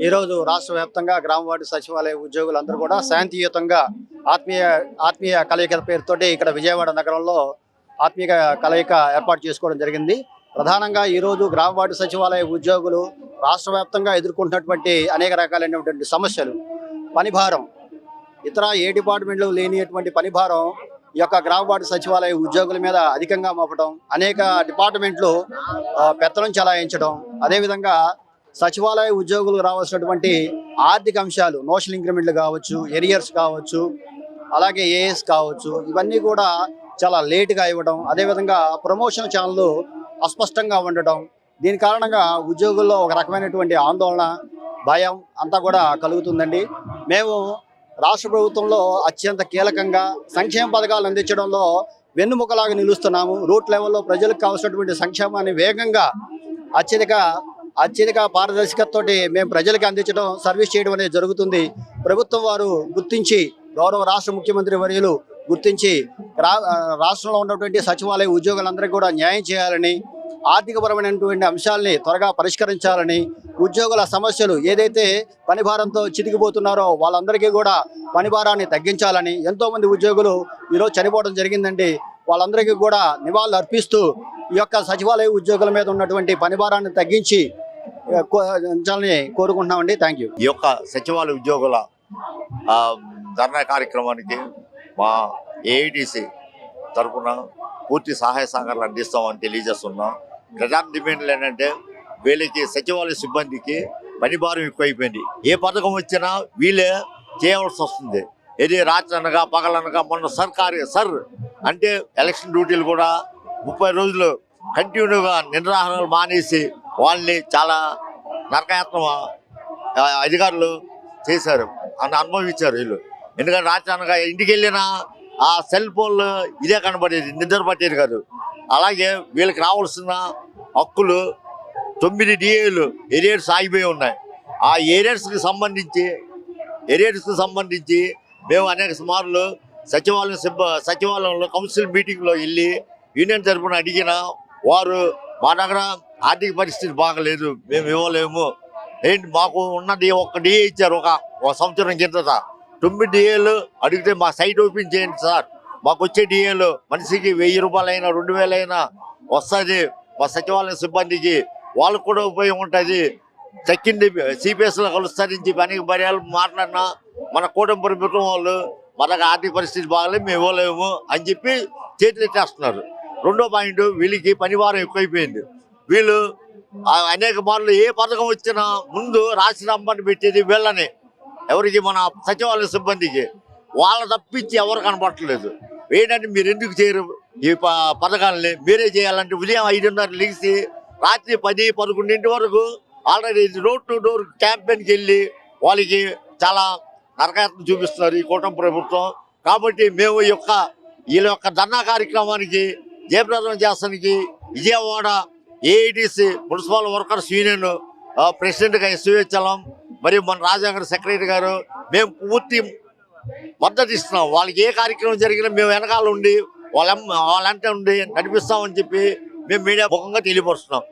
ఈరోజు రాష్ట్ర వ్యాప్తంగా గ్రామ వార్డు సచివాలయ ఉద్యోగులందరూ కూడా శాంతియుతంగా ఆత్మీయ కలయిక పేరుతోటి ఇక్కడ విజయవాడ నగరంలో ఆత్మీయ కలయిక ఏర్పాటు చేసుకోవడం జరిగింది. ప్రధానంగా ఈరోజు గ్రామ వార్డు సచివాలయ ఉద్యోగులు రాష్ట్ర వ్యాప్తంగా ఎదుర్కొంటున్నటువంటి అనేక రకాలైనటువంటి సమస్యలు, పనిభారం, ఇతర ఏ డిపార్ట్మెంట్లు లేనిటువంటి పనిభారం ఈ యొక్క గ్రామ వార్డు సచివాలయ ఉద్యోగుల మీద అధికంగా మోపడం, అనేక డిపార్ట్మెంట్లు పెత్తనం చెలాయించడం, అదేవిధంగా సచివాలయ ఉద్యోగులకు రావాల్సినటువంటి ఆర్థిక అంశాలు, నోషనల్ ఇంక్రిమెంట్లు కావచ్చు, ఎరియర్స్ కావచ్చు, అలాగే ఏఎస్ కావచ్చు, ఇవన్నీ కూడా చాలా లేటుగా ఇవ్వడం, అదేవిధంగా ప్రమోషన్ ఛానళ్ళు అస్పష్టంగా ఉండటం, దీని కారణంగా ఉద్యోగుల్లో ఒక రకమైనటువంటి ఆందోళన, భయం అంతా కూడా కలుగుతుందండి. మేము రాష్ట్ర ప్రభుత్వంలో అత్యంత కీలకంగా సంక్షేమ పథకాలు అందించడంలో వెన్నుముకలాగా నిలుస్తున్నాము. రూట్ లెవెల్లో ప్రజలకు కావాల్సినటువంటి సంక్షేమాన్ని వేగంగా అత్యధిక పారదర్శకతతో మేము ప్రజలకు అందించడం, సర్వీస్ చేయడం అనేది జరుగుతుంది. ప్రభుత్వం వారు గుర్తించి, గౌరవ రాష్ట్ర ముఖ్యమంత్రి వర్యులు గుర్తించి రాష్ట్రంలో ఉన్నటువంటి సచివాలయ ఉద్యోగులందరికీ కూడా న్యాయం చేయాలని, ఆర్థికపరమైనటువంటి అంశాలని త్వరగా పరిష్కరించాలని, ఉద్యోగుల సమస్యలు ఏదైతే పనిభారంతో చితికిపోతున్నారో వాళ్ళందరికీ కూడా పనిభారాన్ని తగ్గించాలని, ఎంతోమంది ఉద్యోగులు ఈరోజు చనిపోవడం జరిగిందండి. వాళ్ళందరికీ కూడా నివాళులు అర్పిస్తూ ఈ యొక్క సచివాలయ ఉద్యోగుల మీద ఉన్నటువంటి పనిభారాన్ని తగ్గించి కోరుకుంటున్నామండి. Thank you. ఈ యొక్క సచివాలయ ఉద్యోగుల ధర్నా కార్యక్రమానికి మా ఏఐటీసీ తరఫున పూర్తి సహాయ సహకారాలు అందిస్తామని తెలియజేస్తున్నాం. ప్రధాన డిమాండ్లు ఏంటంటే, వీళ్ళకి సచివాలయ సిబ్బందికి పని భారం ఎక్కువైపోయింది. ఏ పథకం వచ్చినా వీళ్ళే చేయవలసి వస్తుంది. ఇది రాత్రి అనగా పగలనగా మొన్న సర్ అంటే ఎలక్షన్ డ్యూటీలు కూడా 30 రోజులు కంటిన్యూగా నిరాహారాలు మానేసి వాళ్ళని చాలా నరకయాత్మ అధికారులు చేశారు అని అనుభవించారు వీళ్ళు. ఎందుకంటే రాత్రి అనగా ఇంటికి వెళ్ళినా ఆ సెల్ ఫోన్లు ఇదే కనబడేది, నిద్ర పట్టేది కాదు. అలాగే వీళ్ళకి రావాల్సిన హక్కులు 9 డిఏలు ఏరియర్స్ ఆగిపోయి ఉన్నాయి. ఆ ఏరియర్స్కి సంబంధించి మేము అనేక సుమారులు సచివాలయంలో కౌన్సిల్ మీటింగ్లో వెళ్ళి యూనియన్ తరఫున అడిగిన వారు మా దగ్గర ఆర్థిక పరిస్థితి బాగలేదు, మేము ఇవ్వలేము, ఏంటి మాకు ఉన్నది ఒక డిఏ ఇచ్చారు ఒక సంవత్సరం కిందట. 9 డిఏలు అడిగితే మా సైట్ ఓపెన్ చేయండి సార్, మాకు వచ్చే డిఏలు మనిషికి 1000 రూపాయలైనా 2000 అయినా వస్తుంది. మా సచివాలయం సిబ్బందికి వాళ్ళకు కూడా ఉపయోగం ఉంటుంది. చెక్కింది సిపిఎస్లో కలుస్తారని చెప్పి అనేక పర్యాలు మాట్లాడినా మన కూటమి ప్రభుత్వం వాళ్ళు మా దగ్గర ఆర్థిక పరిస్థితి బాగలేదు, మేము ఇవ్వలేము అని చెప్పి చేతులు ఎత్తేస్తున్నారు. రెండో పాయింట్, వీళ్ళకి పనివారం ఎక్కువైపోయింది. వీళ్ళు అనేక మార్లు ఏ పథకం వచ్చినా ముందు రాసి రమ్మని పెట్టేది వీళ్ళని, ఎవరికి, మన సచివాలయ సిబ్బందికి. వాళ్ళ తప్పించి ఎవరు కనపడట్లేదు. ఏంటంటే, మీరు ఎందుకు చేయరు ఈ పథకాలని, మీరే చేయాలంటే ఉదయం 5:30 లేచి రాత్రి 10-11 వరకు ఆల్రెడీ డోర్ టు డోర్ క్యాంపెయిన్కి వెళ్ళి వాళ్ళకి చాలా నరకయాత్ర చూపిస్తున్నారు ఈ కూటమి ప్రభుత్వం. కాబట్టి మేము వీళ్ళ యొక్క ధర్నా కార్యక్రమానికి జయప్రదం చేస్తానికి Vijayawada AITC municipal workers union ప్రెసిడెంట్గా ఎస్విహెచ్ఎలం మరియు మన రాజాగారు సెక్రటరీ గారు మేము పూర్తి మద్దతు ఇస్తున్నాం. వాళ్ళకి ఏ కార్యక్రమం జరిగినా మేము వెనకాల ఉండి వాళ్ళంటే ఉండి నడిపిస్తామని చెప్పి మేము మీడియా ముఖంగా తెలియపరుస్తున్నాం.